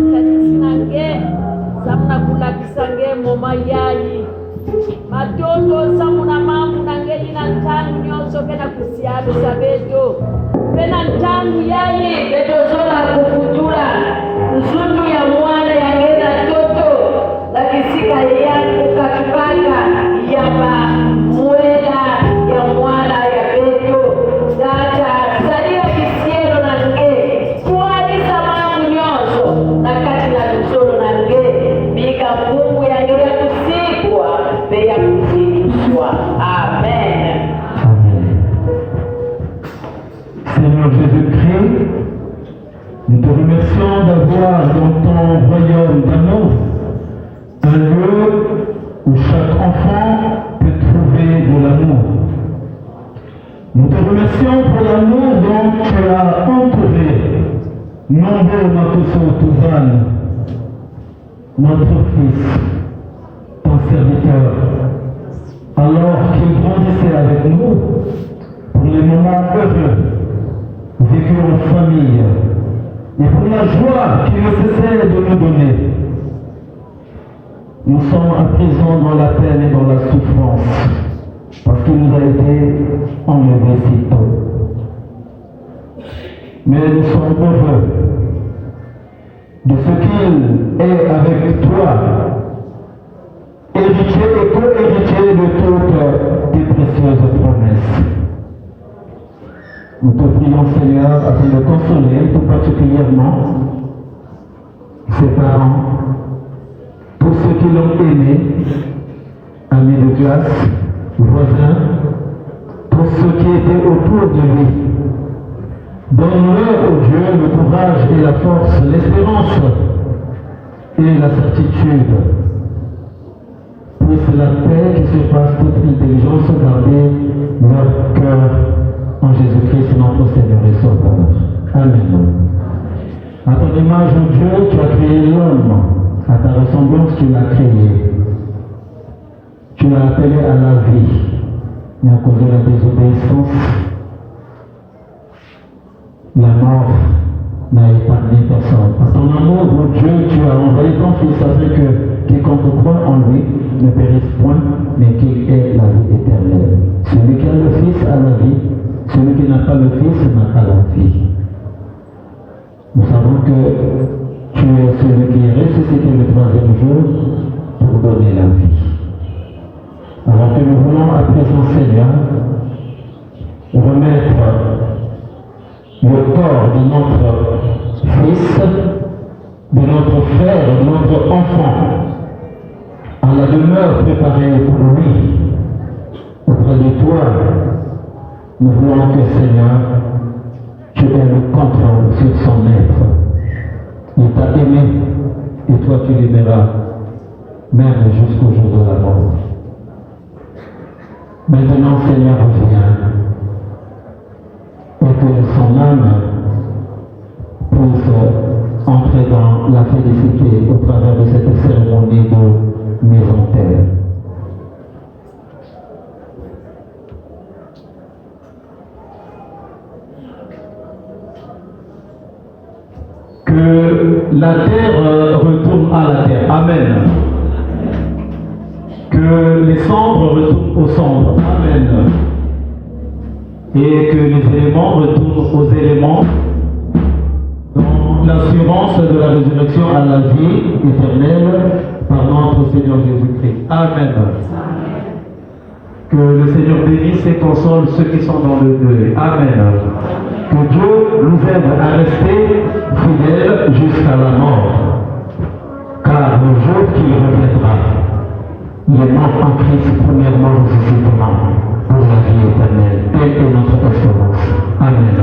Nakatisinange, samnakulakisanga moma yayi. Matoto samuna mamu nangeli na ntangu nyonso kena kusiabe sabeto. Pena ntangu yayi beto zola kufutula. Nzundu ya mwana yangena toto. Lakisika yangu katupaka yaba mwela ya mwana ya beto. Data salia kisiero nange. Kualisa mamu nyonso nakati na tusolo nange. Bika mungu yangela kusikwa. Amen. Seigneur Jésus-Christ, nous te remercions d'avoir dans ton royaume d'amour un lieu où chaque enfant peut trouver de l'amour. Nous te remercions pour l'amour dont tu as entouré nombreux notre Sauve-Touvan, notre fils, ton serviteur, alors qu'il grandissait avec nous pour les moments heureux vécus en famille et pour la joie qu'il ne cessait de nous donner. Nous sommes à présent dans la peine et dans la souffrance parce qu'il nous a été enlevé si tôt. Mais nous sommes heureux de ce qu'il est avec toi, héritier et co-héritier de toutes tes précieuses promesses. Nous te prions, Seigneur, afin de consoler tout particulièrement ses parents, tous ceux qui l'ont aimé, amis de classe, voisins, tous ceux qui étaient autour de lui. Donne-leur, ô Dieu, le courage et la force, l'espérance et la certitude. Puisse la paix qui surpasse toute intelligence garder leur cœur en Jésus-Christ, notre Seigneur et Sauveur. Amen. À ton image, ô Dieu, tu as créé l'homme. À ta ressemblance, tu l'as créé. Tu l'as appelé à la vie. Mais à cause de la désobéissance, la mort n'a épargné personne. À ton amour, ô Dieu, tu as envoyé ton Fils afin que quiconque croit en lui ne périsse point, mais qu'il ait la vie éternelle. Celui qui a le Fils a la vie, celui qui n'a pas le Fils n'a pas la vie. Nous savons que tu es celui qui est ressuscité le troisième jour pour donner la vie. Alors que nous voulons à présent, Seigneur, remettre le corps de notre Fils, de notre frère, de notre enfant, à la demeure préparée pour lui, auprès de toi. Nous voulons que, Seigneur, tu aies le contrôle sur son être. Il t'a aimé et toi tu l'aimeras, même jusqu'au jour de la mort. Maintenant, Seigneur, reviens et que son âme puisse entrer dans la félicité au travers de cette cérémonie de mise en terre. Que la terre retourne à la terre. Amen. Que les cendres retournent aux cendres. Amen. Et que les éléments retournent aux éléments dans l'assurance de la résurrection à la vie éternelle par notre Seigneur Jésus-Christ. Amen. Que le Seigneur bénisse et console ceux qui sont dans le deuil. Amen. Que Dieu nous aide à rester fidèles jusqu'à la mort. Car le jour qu'il reviendra, il est mort en Christ, premièrement ressuscitement pour la vie éternelle. Telle est notre espérance. Amen.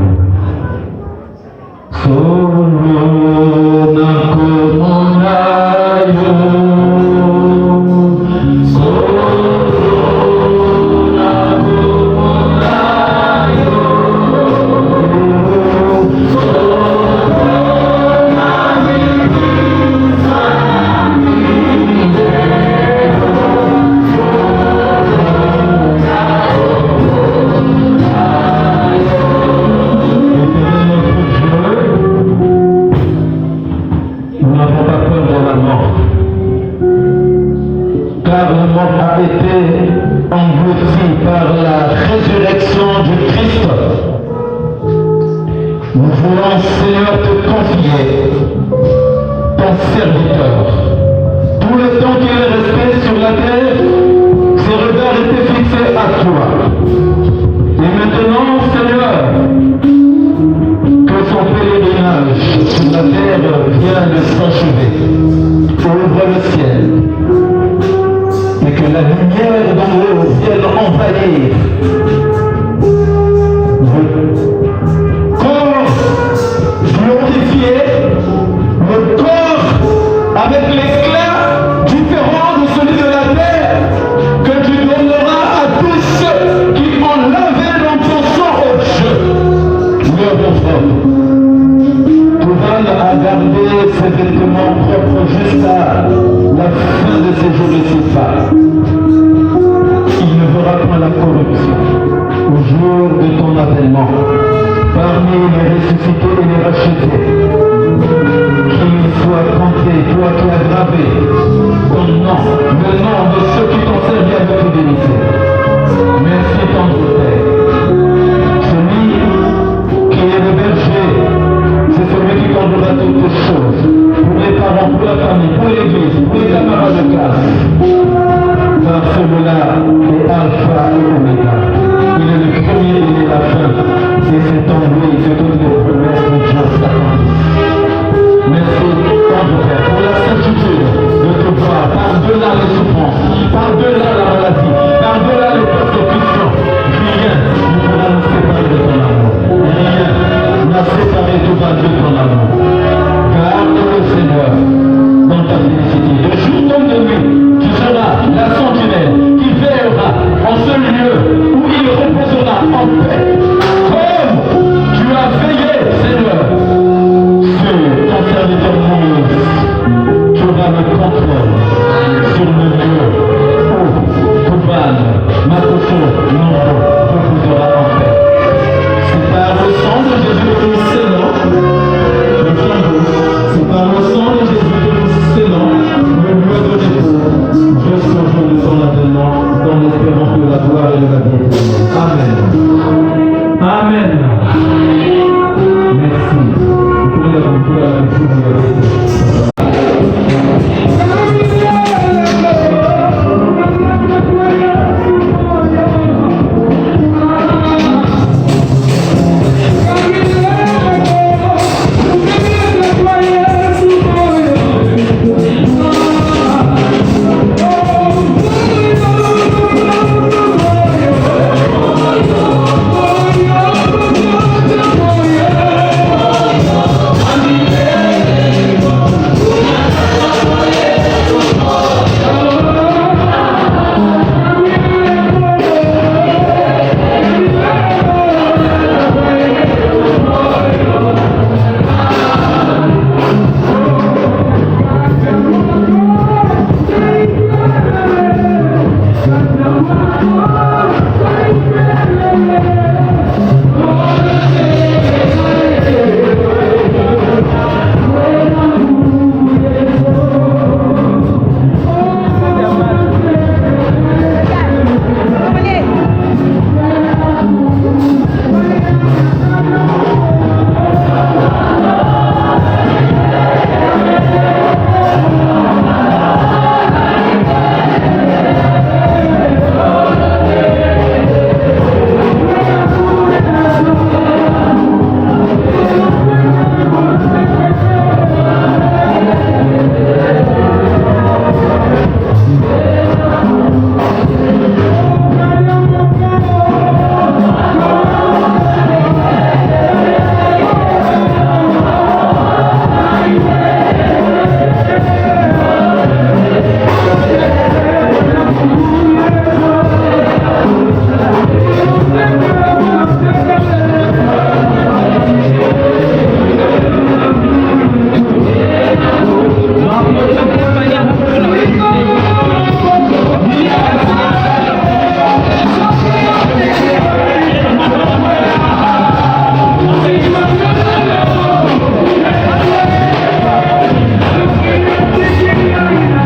allons, Seigneur, te confier ton serviteur. Tout le temps qu'il est resté sur la terre, ses regards étaient fixés à toi. Et maintenant, Seigneur, que son pèlerinage sur la terre vient de s'achever. Ouvre le ciel. Et que la lumière d'en haut vienne envahir le corps glorifié, le corps avec l'éclat différent de celui de la terre que tu donneras à tous ceux qui ont lavé dans ton sang au jeu. Leur offre. À garder ses vêtements propres jusqu'à la fin de ses jours ici-bas. Il ne verra point la corruption au jour de ton avènement parmi les ressuscités et les rachetés. Qu'il soit compté, toi qui as gravé ton nom, le nom de ceux qui t'ont servi avec fidélité. Merci tendre Père. Celui qui est le berger, c'est celui qui conduira toutes les choses, pour les parents, pour la famille, pour l'église, pour les camarades de classe. Car celui-là est Alpha et Omega. Il est le premier, il est la fin. Et c'est en lui que toutes les promesses de Dieu s'accomplissent. Merci, tendre Père, pour la certitude de te voir par-delà les souffrances, par-delà la maladie, par-delà les persécutions. Rien ne pourra nous séparer de ton amour. Rien n'a séparé tout va de ton amour. Garde le Seigneur dans ta félicité. De jour comme de nuit, tu seras la sentinelle qui veillera en ce lieu où il reposera en paix. Comme tu as veillé